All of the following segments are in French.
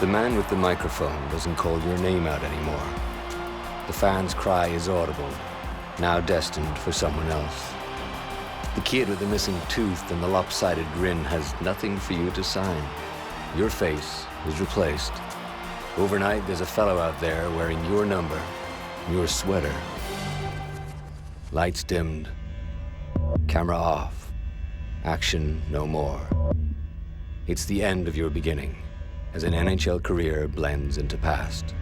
The man with the microphone doesn't call your name out anymore. The fan's cry is audible, now destined for someone else. The kid with the missing tooth and the lopsided grin has nothing for you to sign. Your face is replaced. Overnight, there's a fellow out there wearing your number, your sweater. Lights dimmed, camera off, action no more. It's the end of your beginning as an NHL career blends into past.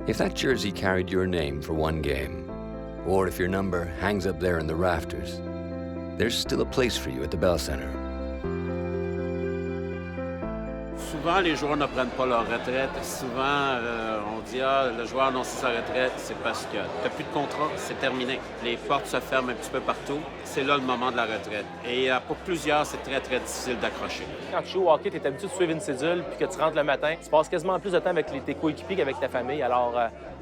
If that jersey carried your name for one game, or if your number hangs up there in the rafters, there's still a place for you at the Bell Center. Souvent, les joueurs ne prennent pas leur retraite. Souvent, on dit « Ah, le joueur annonce sa retraite, c'est parce que tu n'as plus de contrat, c'est terminé. Les portes se ferment un petit peu partout. C'est là le moment de la retraite. » Et pour plusieurs, c'est très, très difficile d'accrocher. Quand tu joues au hockey, tu es habitué de suivre une cédule, puis que tu rentres le matin, tu passes quasiment plus de temps avec tes coéquipiers qu'avec ta famille. Alors,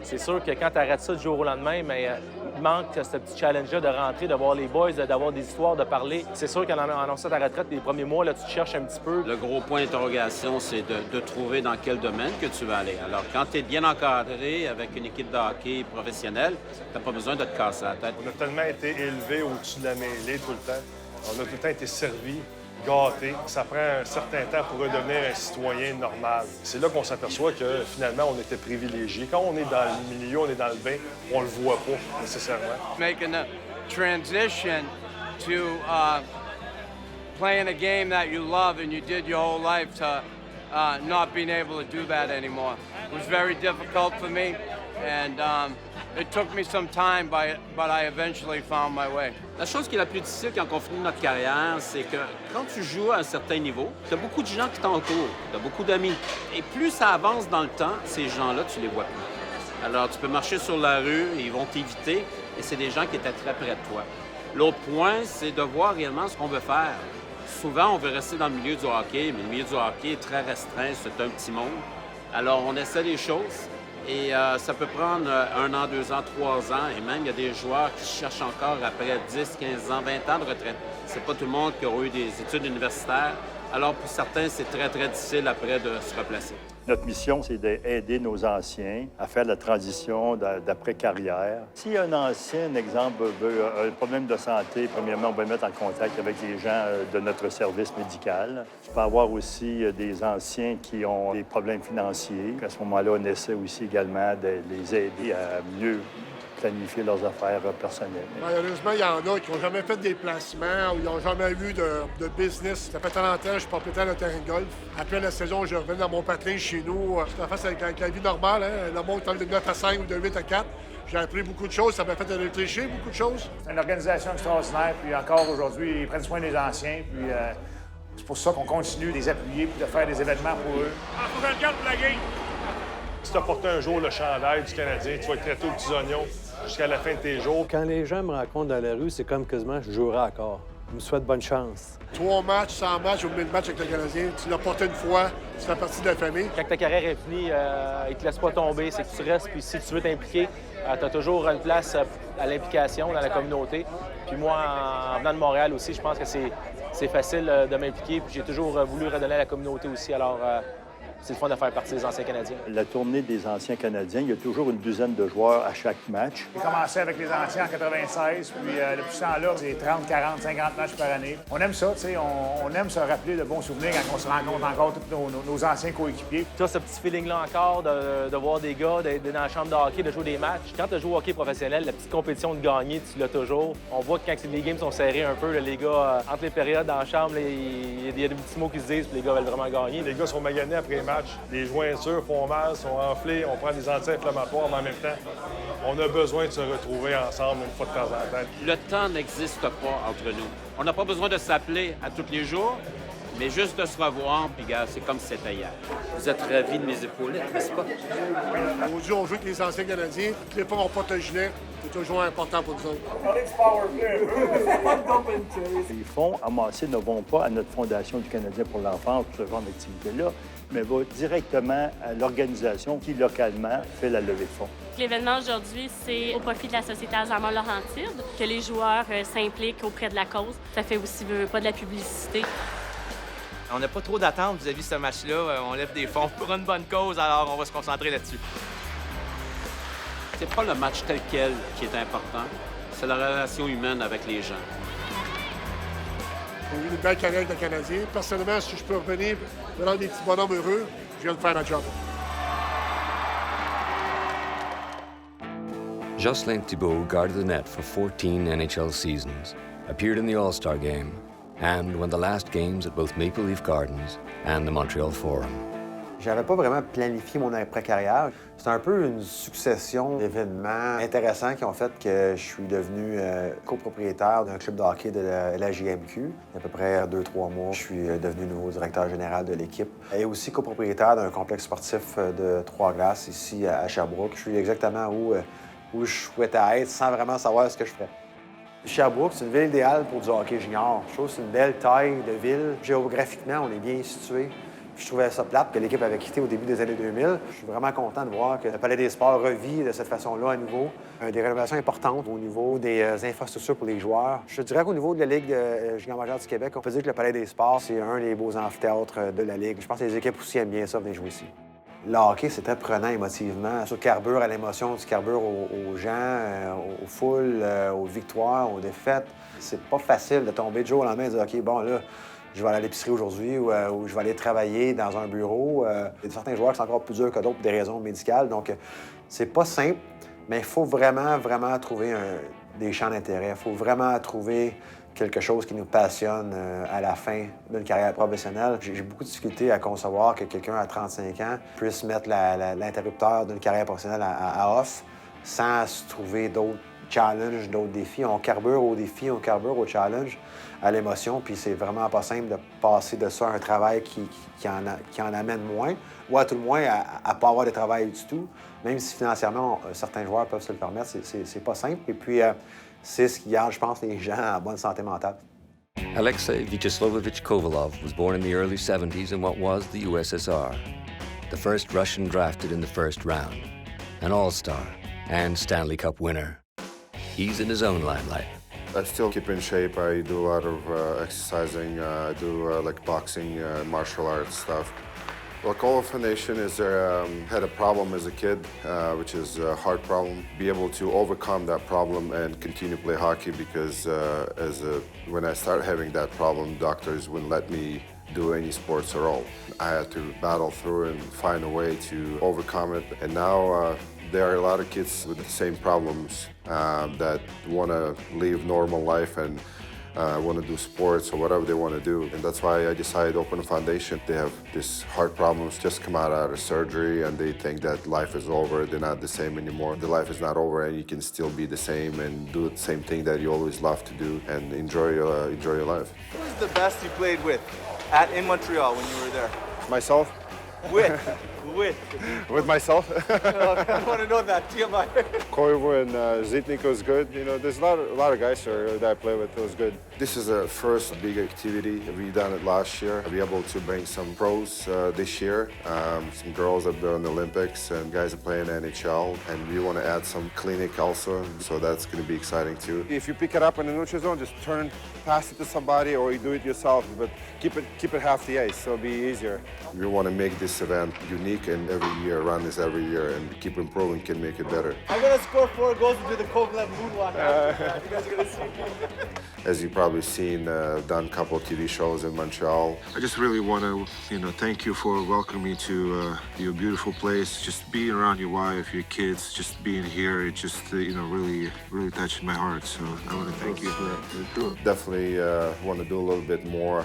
c'est sûr que quand tu arrêtes ça du jour au lendemain, mais il manque ce petit challenge-là de rentrer, de voir les boys, d'avoir des histoires, de parler. C'est sûr qu'en annonçant ta retraite, les premiers mois, là, tu te cherches un petit peu. Le gros point d'interrogation, c'est de trouver dans quel domaine que tu vas aller. Alors, quand tu es bien encadré avec une équipe de hockey professionnelle, tu n'as pas besoin de te casser la tête. On a tellement été élevés au-dessus de la mêlée tout le temps. On a tout le temps été servis, gâtés. Ça prend un certain temps pour redevenir un citoyen normal. C'est là qu'on s'aperçoit que, finalement, on était privilégiés. Quand on est dans le milieu, on est dans le bain, on le voit pas, nécessairement. Making a transition to playing a game that you love and you did your whole life to not being able to do that anymore. It was very difficult for me, and it took me some time, but I eventually found my way. La chose qui est la plus difficile quand on finit notre carrière, c'est que quand tu joues à un certain niveau, tu as beaucoup de gens qui t'entourent, tu as beaucoup d'amis. Et plus ça avance dans le temps, ces gens-là, tu les vois plus. Alors, tu peux marcher sur la rue, ils vont t'éviter, et c'est des gens qui étaient très près de toi. L'autre point, c'est de voir réellement ce qu'on veut faire. Souvent, on veut rester dans le milieu du hockey, mais le milieu du hockey est très restreint, c'est un petit monde. Alors, on essaie les choses et ça peut prendre 1 an, 2 ans, 3 ans. Et même, il y a des joueurs qui cherchent encore après 10, 15 ans, 20 ans de retraite. C'est pas tout le monde qui aura eu des études universitaires. Alors, pour certains, c'est très, très difficile après de se replacer. Notre mission, c'est d'aider nos anciens à faire la transition d'après-carrière. Si un ancien, exemple, a un problème de santé, premièrement, on va le mettre en contact avec les gens de notre service médical. Tu peux avoir aussi des anciens qui ont des problèmes financiers. À ce moment-là, on essaie aussi également de les aider à mieux planifier leurs affaires personnelles. Malheureusement, il y en a qui n'ont jamais fait de déplacements ou ils n'ont jamais eu de business. Ça fait 30 ans que je suis propriétaire d'un terrain de golf. Après la saison, je reviens dans mon patelin chez nous. Je suis en face avec la vie normale. Hein? Le monde est de 9 à 5 ou de 8 à 4. J'ai appris beaucoup de choses. Ça m'a fait réfléchir beaucoup de choses. C'est une organisation extraordinaire. Puis encore aujourd'hui, ils prennent soin des anciens. Puis c'est pour ça qu'on continue de les appuyer et de faire des événements pour eux. En faut que pour la game. Si tu as porté un jour le chandail du Canadien, tu vas être traité aux petits oignons jusqu'à la fin de tes jours. Quand les gens me rencontrent dans la rue, c'est comme quasiment je jouerai encore. Ils me souhaitent bonne chance. 3 matchs, 100 matchs ou 1000 matchs avec le Canadien, tu l'as porté une fois, tu fais partie de la famille. Quand ta carrière est finie, ils te laissent pas tomber, c'est que tu restes. Puis si tu veux t'impliquer, tu as toujours une place à l'implication dans la communauté. Puis moi, en venant de Montréal aussi, je pense que c'est facile de m'impliquer. Puis j'ai toujours voulu redonner à la communauté aussi. Alors, c'est le fun de faire partie des anciens Canadiens. La tournée des anciens Canadiens, il y a toujours une douzaine de joueurs à chaque match. J'ai commencé avec les anciens en 96, puis depuis ce temps-là, c'est 30, 40, 50 matchs par année. On aime ça, tu sais, on aime se rappeler de bons souvenirs quand on se rencontre encore tous nos anciens coéquipiers. Tu as ce petit feeling-là encore de voir des gars, d'être dans la chambre de hockey, de jouer des matchs. Quand tu joues au hockey professionnel, la petite compétition de gagner, tu l'as toujours. On voit que quand les games sont serrés un peu, les gars, entre les périodes dans la chambre, il y a des petits mots qui se disent, puis les gars veulent vraiment gagner. Les gars sont maganés après les matchs. Les jointures font mal, sont enflées, on prend des anti-inflammatoires, mais en même temps, on a besoin de se retrouver ensemble une fois de temps en temps. Le temps n'existe pas entre nous. On n'a pas besoin de s'appeler à tous les jours. Mais juste de se revoir, puis gars, c'est comme si c'était hier. Vous êtes ravis de mes épaulettes, n'est-ce pas? Aujourd'hui, on joue avec les anciens Canadiens. Les fois, on porte le gilet. C'est toujours important pour nous autres. Les fonds amassés ne vont pas à notre Fondation du Canadien pour l'enfance, pour ce genre d'activité-là, mais vont directement à l'organisation qui, localement, fait la levée de fonds. L'événement aujourd'hui, c'est au profit de la Société Alzheimer-Laurentide, que les joueurs s'impliquent auprès de la cause. Ça fait aussi pas de la publicité. On n'a pas trop d'attentes vis-à-vis de ce match-là. On lève des fonds pour une bonne cause, alors on va se concentrer là-dessus. C'est pas le match tel quel qui est important, c'est la relation humaine avec les gens. On a eu une belle carrière avec le Canadien. Personnellement, si je peux revenir dans des petits bonhommes heureux, je viens de faire ma job. Jocelyn Thibault guarded the net for 14 NHL seasons, appeared in the All-Star Game, and won the last games at both Maple Leaf Gardens and the Montreal Forum. J'avais pas vraiment planifié mon après-carrière. C'est un peu une succession d'événements intéressants qui ont fait que je suis devenu copropriétaire d'un club de hockey de la JMQ. Il y a à peu près 2-3 mois, je suis devenu nouveau directeur général de l'équipe. Et aussi copropriétaire d'un complexe sportif de Trois-Glaces ici à Sherbrooke. Je suis exactement où je souhaitais être sans vraiment savoir ce que je ferais. Sherbrooke, c'est une ville idéale pour du hockey junior. Je trouve que c'est une belle taille de ville. Géographiquement, on est bien situé. Je trouvais ça plate que l'équipe avait quitté au début des années 2000. Je suis vraiment content de voir que le Palais des Sports revit de cette façon-là à nouveau. Des rénovations importantes au niveau des infrastructures pour les joueurs. Je dirais qu'au niveau de la Ligue junior majeure du Québec, on peut dire que le Palais des Sports, c'est un des beaux amphithéâtres de la Ligue. Je pense que les équipes aussi aiment bien ça, venir jouer ici. Le hockey, c'est très prenant émotivement. Tu carbures à l'émotion, tu carbures aux gens, aux foules, aux victoires, aux défaites. C'est pas facile de tomber du jour au lendemain et de dire « OK, bon, là, je vais aller à l'épicerie aujourd'hui ou je vais aller travailler dans un bureau. Il y a certains joueurs qui sont encore plus durs que d'autres pour des raisons médicales. Donc, c'est pas simple, mais il faut vraiment, vraiment trouver des champs d'intérêt. Il faut vraiment trouver quelque chose qui nous passionne à la fin d'une carrière professionnelle. J'ai beaucoup de difficulté à concevoir que quelqu'un à 35 ans puisse mettre l'interrupteur d'une carrière professionnelle à off sans se trouver d'autres challenges, d'autres défis. On carbure aux défis, on carbure aux challenges, à l'émotion, puis c'est vraiment pas simple de passer de ça à un travail qui en amène moins, ou à tout le moins à pas avoir de travail du tout, même si financièrement, certains joueurs peuvent se le permettre, c'est pas simple. Et puis, c'est ce qui garde, je pense, les gens en bonne santé mentale. Alexei Vyacheslavovic Kovalov was born in the early 70s in what was the USSR. The first Russian drafted in the first round. An all-star and Stanley Cup winner. He's in his own limelight. I still keep in shape. I do a lot of exercising. I do like boxing, martial arts stuff. Well, Kovalov Foundation had a problem as a kid, which is a heart problem. Be able to overcome that problem and continue to play hockey because when I started having that problem, doctors wouldn't let me do any sports at all. I had to battle through and find a way to overcome it. And now there are a lot of kids with the same problems that want to live normal life and want to do sports or whatever they want to do. And that's why I decided to open a foundation. They have these heart problems, just come out of surgery, and they think that life is over. They're not the same anymore. The life is not over, and you can still be the same and do the same thing that you always love to do and enjoy your life. Who was the best you played with in Montreal when you were there? Myself? With myself? I want to know that. TMI. Koivu and Zitnik was good. You know, there's a lot of guys that I play with. It was good. This is the first big activity. We done it last year. I'll be able to bring some pros this year. Some girls that are in the Olympics and guys that play in NHL. And we want to add some clinic also. So that's going to be exciting too. If you pick it up in the neutral zone, just pass it to somebody or you do it yourself. But keep it half the ice so it'll be easier. We want to make this event unique and every year, run this every year and keep improving can make it better. I'm going to score 4 goals and do the Kovalev moonwalk. You guys are going to see me. As you've probably seen, done a couple of TV shows in Montreal. I just really want to, thank you for welcoming me to your beautiful place. Just being around your wife, your kids, just being here, it just, really, really touched my heart. So I want to thank you for that. Definitely want to do a little bit more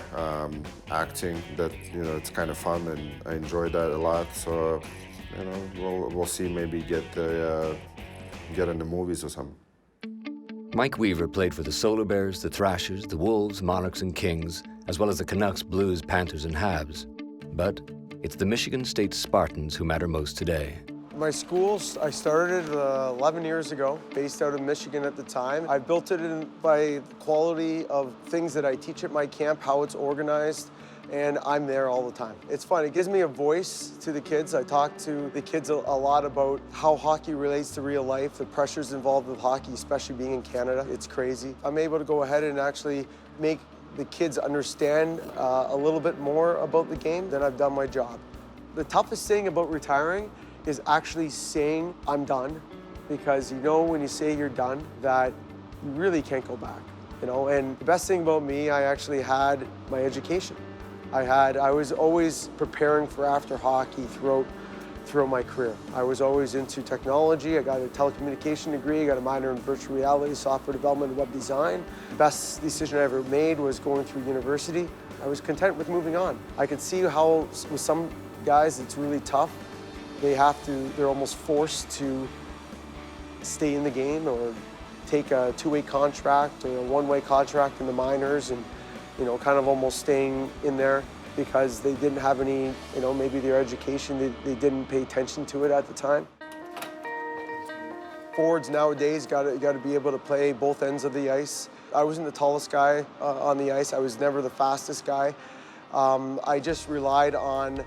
acting. That, it's kind of fun and I enjoy that a lot. So, we'll see, maybe get in the movies or something. Mike Weaver played for the Solar Bears, the Thrashers, the Wolves, Monarchs, and Kings, as well as the Canucks, Blues, Panthers, and Habs. But it's the Michigan State Spartans who matter most today. My schools, I started 11 years ago, based out of Michigan at the time. I built it by the quality of things that I teach at my camp, how it's organized, and I'm there all the time. It's fun. It gives me a voice to the kids. I talk to the kids a lot about how hockey relates to real life, the pressures involved with hockey, especially being in Canada. It's crazy. I'm able to go ahead and actually make the kids understand a little bit more about the game, then I've done my job. The toughest thing about retiring is actually saying I'm done, because you know when you say you're done that you really can't go back, you know? And the best thing about me, I actually had my education. I was always preparing for after hockey throughout my career. I was always into technology. I got a telecommunication degree, I got a minor in virtual reality, software development, and web design. The best decision I ever made was going through university. I was content with moving on. I could see how with some guys it's really tough. They're almost forced to stay in the game or take a two-way contract or a one-way contract in the minors and, you know, kind of almost staying in there because they didn't have any, you know, maybe their education, they didn't pay attention to it at the time. Forwards nowadays got to be able to play both ends of the ice. I wasn't the tallest guy on the ice. I was never the fastest guy. I just relied on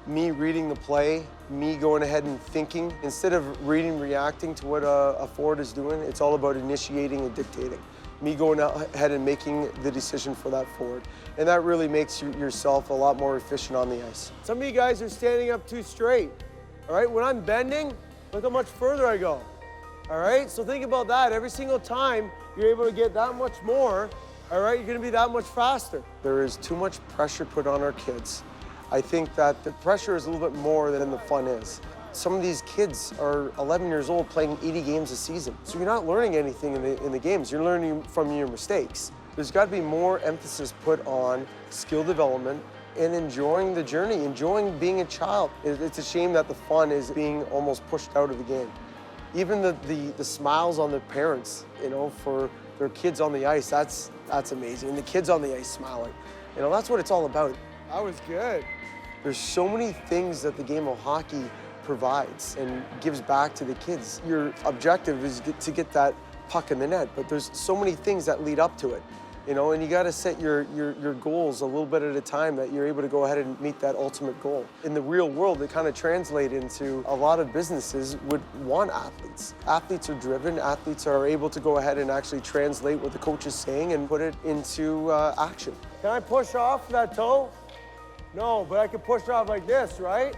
me reading the play, me going ahead and thinking. Instead of reading, reacting to what a forward is doing, it's all about initiating and dictating. Me going ahead and making the decision for that forward. And that really makes yourself a lot more efficient on the ice. Some of you guys are standing up too straight, all right? When I'm bending, look how much further I go, all right? So think about that. Every single time you're able to get that much more, all right, you're gonna be that much faster. There is too much pressure put on our kids. I think that the pressure is a little bit more than the fun is. Some of these kids are 11 years old playing 80 games a season. So you're not learning anything in the games. You're learning from your mistakes. There's got to be more emphasis put on skill development and enjoying the journey, enjoying being a child. It's a shame that the fun is being almost pushed out of the game. Even the smiles on the parents, you know, for their kids on the ice, that's amazing. And the kids on the ice smiling. You know, that's what it's all about. That was good. There's so many things that the game of hockey provides and gives back to the kids. Your objective is to get that puck in the net, but there's so many things that lead up to it, you know, and you got to set your goals a little bit at a time that you're able to go ahead and meet that ultimate goal. In the real world, it kind of translates into a lot of businesses would want athletes. Athletes are driven, athletes are able to go ahead and actually translate what the coach is saying and put it into action. Can I push off that toe? No, but I can push off like this, right?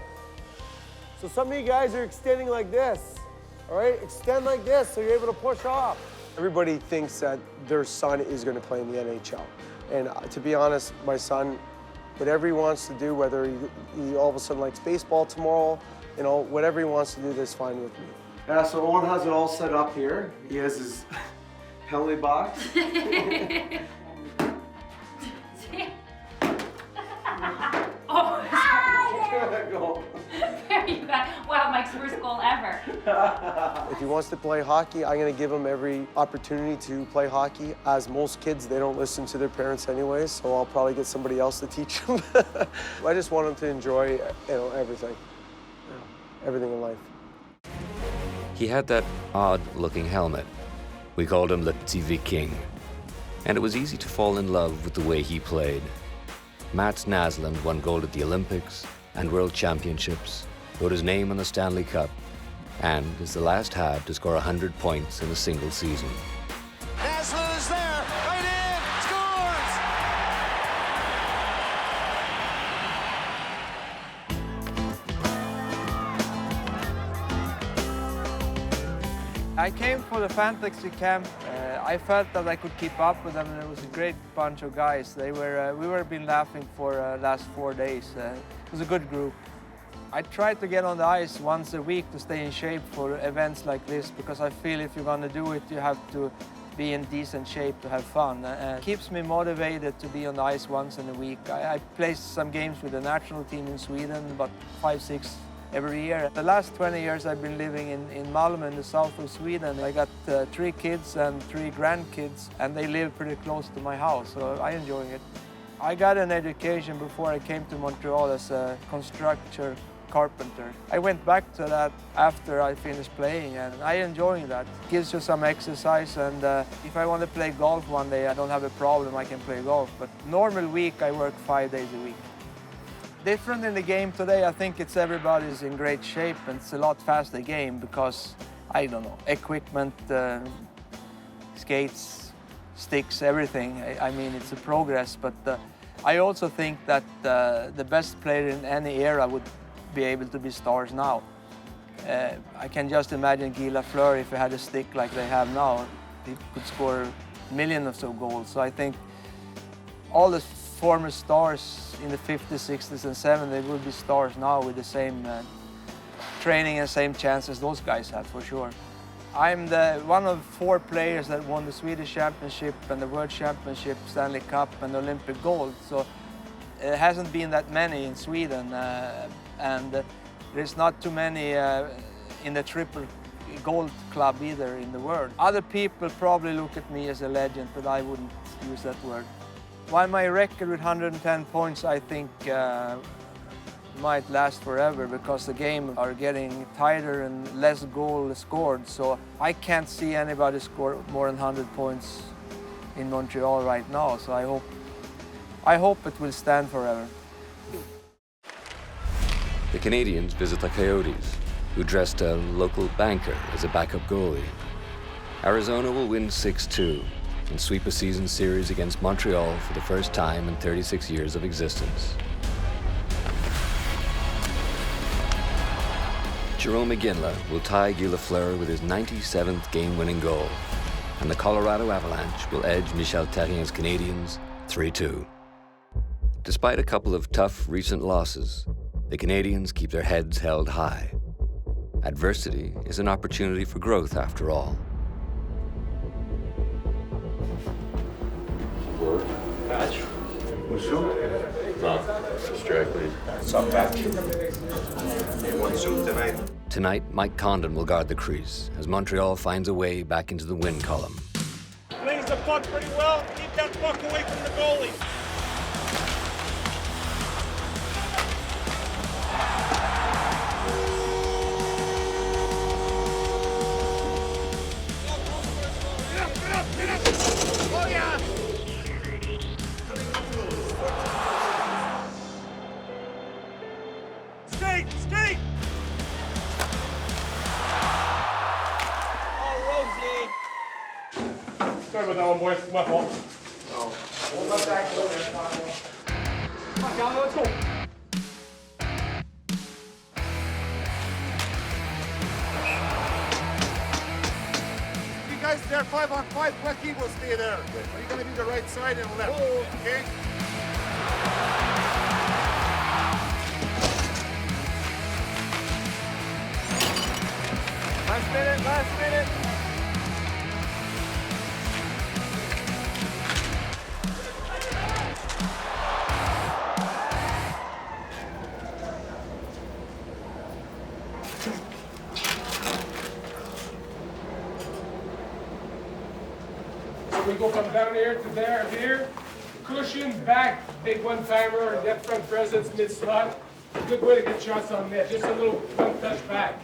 So some of you guys are extending like this, all right? Extend like this so you're able to push off. Everybody thinks that their son is going to play in the NHL. And to be honest, my son, whatever he wants to do, whether he all of a sudden likes baseball tomorrow, you know, whatever he wants to do, that's fine with me. So Owen has it all set up here. He has his penalty box. Go. There you go. Wow, Mike's first goal ever. If he wants to play hockey, I'm going to give him every opportunity to play hockey. As most kids, they don't listen to their parents anyways, so I'll probably get somebody else to teach him. I just want him to enjoy, you know, everything. Everything in life. He had that odd-looking helmet. We called him Le Petit Viking. And it was easy to fall in love with the way he played. Mats Naslund won gold at the Olympics and World Championships, wrote his name on the Stanley Cup, and is the last Hab to score 100 points in a single season. Naslund is there, right in, scores! I came for the Fantasy camp. I felt that I could keep up with them, and it was a great bunch of guys. We were been laughing for last 4 days. It was a good group. I try to get on the ice once a week to stay in shape for events like this, because I feel if you're gonna do it, you have to be in decent shape to have fun. It keeps me motivated to be on the ice once in a week. I play some games with the national team in Sweden, about 5-6 every year. The last 20 years I've been living in Malmö in the south of Sweden. I got 3 kids and 3 grandkids, and they live pretty close to my house, so I'm enjoying it. I got an education before I came to Montreal as a constructor carpenter. I went back to that after I finished playing, and I enjoy that. It gives you some exercise, and if I want to play golf one day, I don't have a problem, I can play golf. But normal week, I work 5 days a week. Different in the game today, I think everybody's in great shape, and it's a lot faster game because, I don't know, equipment, skates, sticks, everything. I mean, it's a progress, but I also think that the best player in any era would be able to be stars now. I can just imagine Guy Lafleur, if he had a stick like they have now, he could score millions of goals. So I think all the former stars in the 50s, 60s, and 70s, they will be stars now with the same training and same chances those guys had, for sure. I'm one of 4 players that won the Swedish Championship and the World Championship, Stanley Cup, and Olympic gold. So it hasn't been that many in Sweden, and there's not too many in the triple gold club either in the world. Other people probably look at me as a legend, but I wouldn't use that word. While my record with 110 points, I think, might last forever because the game are getting tighter and less goals scored. So I can't see anybody score more than 100 points in Montreal right now. So I hope it will stand forever. The Canadiens visit the Coyotes, who dressed a local banker as a backup goalie. Arizona will win 6-2 and sweep a season series against Montreal for the first time in 36 years of existence. Jarome Iginla will tie Guy Lafleur with his 97th game-winning goal, and the Colorado Avalanche will edge Michel Therrien's Canadiens 3-2. Despite a couple of tough recent losses, the Canadiens keep their heads held high. Adversity is an opportunity for growth, after all. Patch. No, strictly. Some patch. One suit tonight. Tonight, Mike Condon will guard the crease as Montreal finds a way back into the win column. Plays the puck pretty well. Keep that puck away from the goalie. Oh, yeah. Skate! Skate! Oh, Rosie! Sorry about that one, boys. It's my fault. Come on, Calvin, let's go. You guys there 5-on-5, Blackie will stay there. Are you going to be the right side and left? Okay? Last minute, last minute. So we go from down here to there, here. Cushion, back, big one-timer, left front presence, mid-slot. Good way to get shots on net. Just a little one touch back.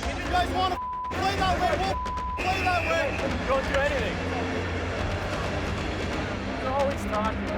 If you guys want to play that way, we'll play that way. Don't do anything. He's always talking.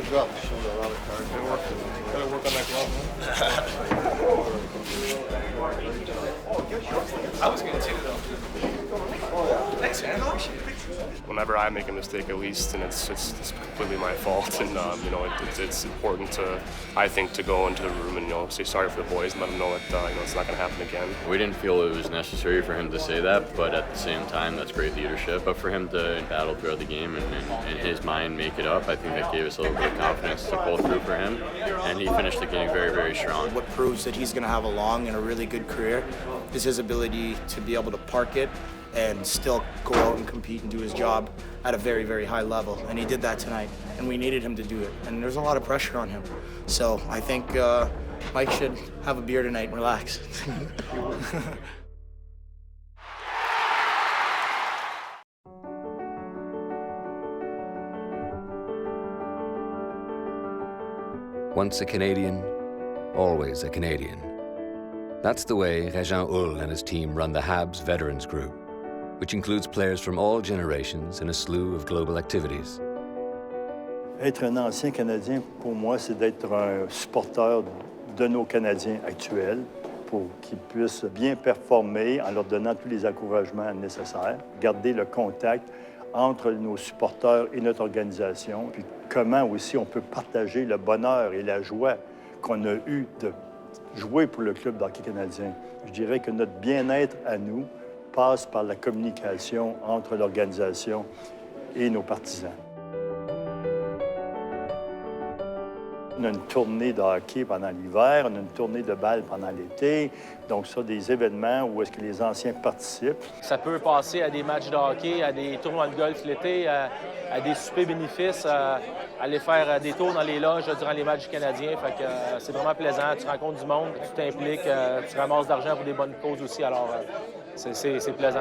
drop. Showed a lot of cards. Gotta work on that glove, I was going to though. Thanks, man. Whenever I make a mistake, at least, and it's completely my fault, and it's important to, I think, to go into the room and say sorry for the boys and let them know that it's not going to happen again. We didn't feel it was necessary for him to say that, but at the same time, that's great leadership. But for him to battle throughout the game and in his mind make it up, I think that gave us a little bit of confidence to pull through for him, and he finished the game very, very strong. What proves that he's going to have a long and a really good career is his ability to be able to park it and still go out and compete and do his job at a very, very high level. And he did that tonight, and we needed him to do it. And there's a lot of pressure on him. So I think Mike should have a beer tonight and relax. Once a Canadian, always a Canadian. That's the way Régent Hull and his team run the Habs Veterans Group, which includes players from all generations in a slew of global activities. Être un ancien Canadien, pour moi, c'est d'être un supporter de nos Canadiens actuels pour qu'ils puissent bien performer en leur donnant tous les encouragements nécessaires, garder le contact entre nos supporters et notre organisation, puis comment aussi on peut partager le bonheur et la joie qu'on a eu de jouer pour le club d'hockey canadien. Je dirais que notre bien-être à nous passe par la communication entre l'organisation et nos partisans. On a une tournée de hockey pendant l'hiver, on a une tournée de balles pendant l'été. Donc, ça, des événements où est-ce que les anciens participent. Ça peut passer à des matchs de hockey, à des tournois de golf l'été, à des soupers bénéfices, à aller faire des tours dans les loges durant les matchs du Canadien. Fait que c'est vraiment plaisant. Tu rencontres du monde, tu t'impliques, tu ramasses de l'argent pour des bonnes causes aussi. Alors, c'est plaisant.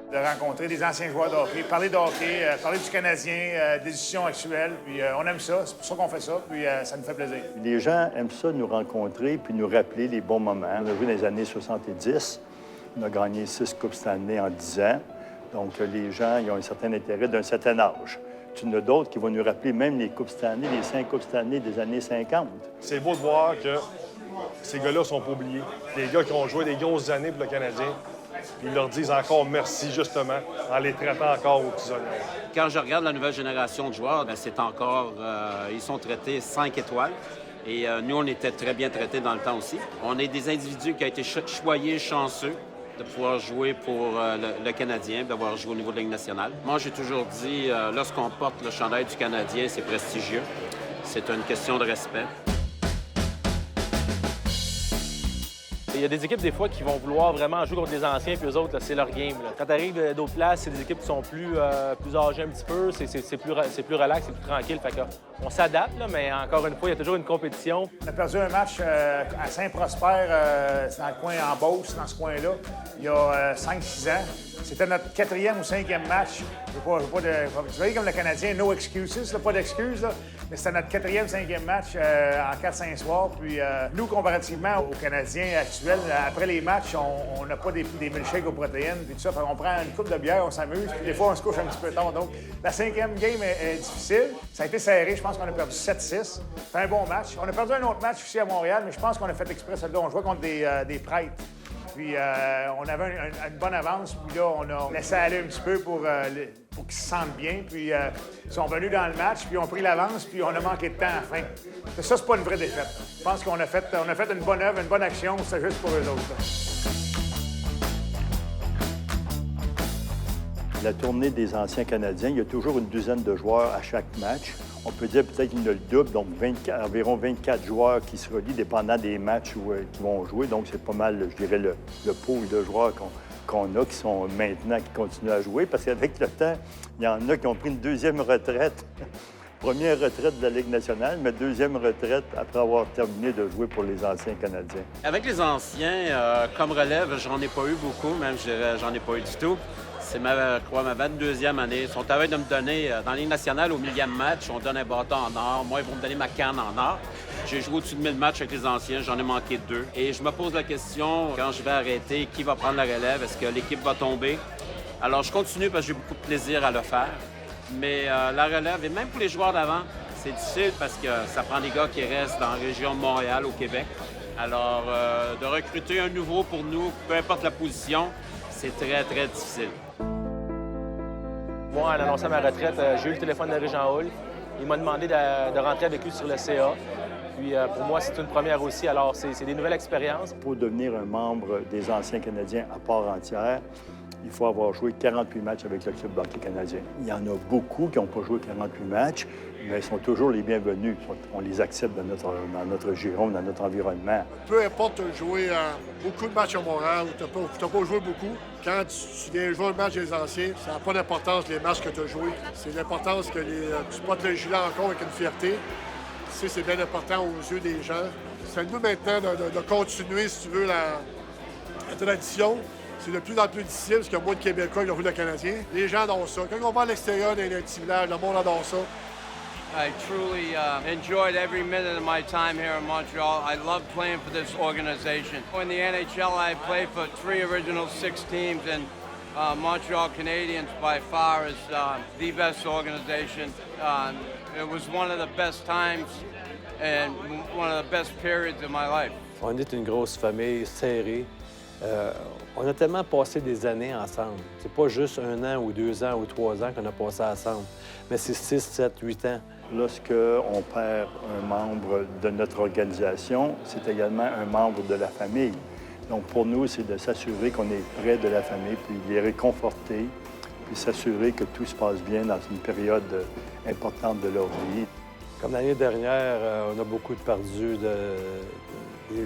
De rencontrer des anciens joueurs de hockey, parler de hockey, parler du Canadien, des décisions actuelles. Puis on aime ça, c'est pour ça qu'on fait ça, puis ça nous fait plaisir. Les gens aiment ça, nous rencontrer puis nous rappeler les bons moments. On a joué dans les années 70. On a gagné 6 Coupes Stanley en 10 ans. Donc les gens ils ont un certain intérêt d'un certain âge. Tu en as d'autres qui vont nous rappeler même les Coupes Stanley, les 5 Coupes Stanley des années 50. C'est beau de voir que ces gars-là sont pas oubliés. Les gars qui ont joué des grosses années pour le Canadien, ils leur disent encore merci, justement, en les traitant encore aux petits honneurs. Quand je regarde la nouvelle génération de joueurs, c'est encore... ils sont traités 5 étoiles. Et nous, on était très bien traités dans le temps aussi. On est des individus qui ont été choyés, chanceux de pouvoir jouer pour le Canadien, d'avoir joué au niveau de la Ligue nationale. Moi, j'ai toujours dit, lorsqu'on porte le chandail du Canadien, c'est prestigieux. C'est une question de respect. Il y a des équipes, des fois, qui vont vouloir vraiment jouer contre les anciens, puis eux autres, là, c'est leur game. Là. Quand tu arrives d'autres places, c'est des équipes qui sont plus âgées un petit peu, c'est plus relax, c'est plus tranquille. Fait qu'on s'adapte, là, mais encore une fois, il y a toujours une compétition. On a perdu un match à Saint-Prosper, c'est dans le coin en Beauce, dans ce coin-là, il y a 5-6 ans. C'était notre 4e ou 5e match. Je voyais comme le Canadien, no excuses, là, pas d'excuses, là. Mais c'était notre 4e, 5e match en 4-5 soirs. Puis nous, comparativement aux Canadiens actuels, après les matchs, on n'a pas des milkshakes aux protéines, puis tout ça. Fait qu'on prend une coupe de bière, on s'amuse, puis des fois, on se couche un petit peu tard. Donc, la 5e game est difficile. Ça a été serré. Je pense qu'on a perdu 7-6. C'était un bon match. On a perdu un autre match aussi à Montréal, mais je pense qu'on a fait exprès celle-là. On jouait contre des prêtres. Puis on avait une bonne avance, puis là, on a laissé aller un petit peu pour qu'ils se sentent bien. Puis ils sont venus dans le match, puis ils ont pris l'avance, puis on a manqué de temps à la fin. Ça, c'est pas une vraie défaite. Je pense qu'on a fait une bonne œuvre, une bonne action, c'est juste pour eux autres. Là. La tournée des anciens Canadiens, il y a toujours une douzaine de joueurs à chaque match. On peut dire peut-être qu'il y en a le double, donc environ 24 joueurs qui se relient dépendant des matchs qui vont jouer. Donc, c'est pas mal, je dirais, le pool de joueurs qu'on a qui sont maintenant, qui continuent à jouer. Parce qu'avec le temps, il y en a qui ont pris une deuxième retraite. Première retraite de la Ligue nationale, mais deuxième retraite après avoir terminé de jouer pour les anciens Canadiens. Avec les anciens, comme relève, j'en ai pas eu beaucoup, même j'en ai pas eu du tout. C'est ma 22e année. Ils sont à veille de me donner, dans la Ligue nationale, au 1000e match, on donne un bâton en or. Moi, ils vont me donner ma canne en or. J'ai joué au-dessus de 1000 matchs avec les anciens, j'en ai manqué 2. Et je me pose la question, quand je vais arrêter, qui va prendre la relève? Est-ce que l'équipe va tomber? Alors, je continue parce que j'ai beaucoup de plaisir à le faire. Mais la relève, et même pour les joueurs d'avant, C'est difficile parce que ça prend des gars qui restent dans la région de Montréal, au Québec. Alors, de recruter un nouveau pour nous, peu importe la position, c'est très, très difficile. Moi, en annonçant ma retraite, j'ai eu le téléphone de Régent Hull. Il m'a demandé de rentrer avec lui sur le CA. Puis pour moi, c'est une première aussi. Alors, c'est des nouvelles expériences. Pour devenir un membre des anciens Canadiens à part entière, il faut avoir joué 48 matchs avec le club de hockey canadien. Il y en a beaucoup qui n'ont pas joué 48 matchs, mais ils sont toujours les bienvenus. On les accepte dans notre giron, dans notre environnement. Peu importe, tu as joué beaucoup de matchs à Montréal ou tu n'as pas joué beaucoup, quand tu viens jouer un match des anciens, ça n'a pas d'importance les matchs que tu as joués. C'est l'importance que tu portes le gilet encore avec une fierté. Tu sais, c'est bien important aux yeux des gens. C'est à nous maintenant de continuer, si tu veux, la tradition. C'est de plus en plus difficile parce qu'il y a moins de Québécois qui ont vu le Canadien. Les gens adorent ça. Quand on va à l'extérieur d'un petit village, le monde adore ça. I truly enjoyed every minute of my time here in Montreal. I love playing for this organization. In the NHL, I played for 3 original 6 teams, and Montreal Canadiens by far is the best organization. It was one of the best times and one of the best periods of my life. On est une grosse famille serrée. On a tellement passé des années ensemble. C'est pas juste 1 an ou 2 ans ou 3 ans qu'on a passé ensemble, mais c'est 6, 7, 8 ans. Lorsqu'on perd un membre de notre organisation, c'est également un membre de la famille. Donc pour nous, c'est de s'assurer qu'on est près de la famille, puis les réconforter, puis s'assurer que tout se passe bien dans une période importante de leur vie. Comme l'année dernière, on a beaucoup perdu de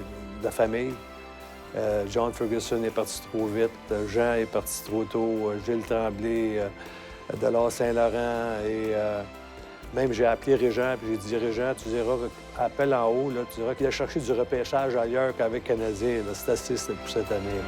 la famille. John Ferguson est parti trop vite, Jean est parti trop tôt, Gilles Tremblay de l'Or Saint-Laurent et même j'ai appelé Régent puis j'ai dit Régent, tu diras, appelle en haut, là, tu diras qu'il a cherché du repêchage ailleurs qu'avec Canadien. C'est assez pour cette année.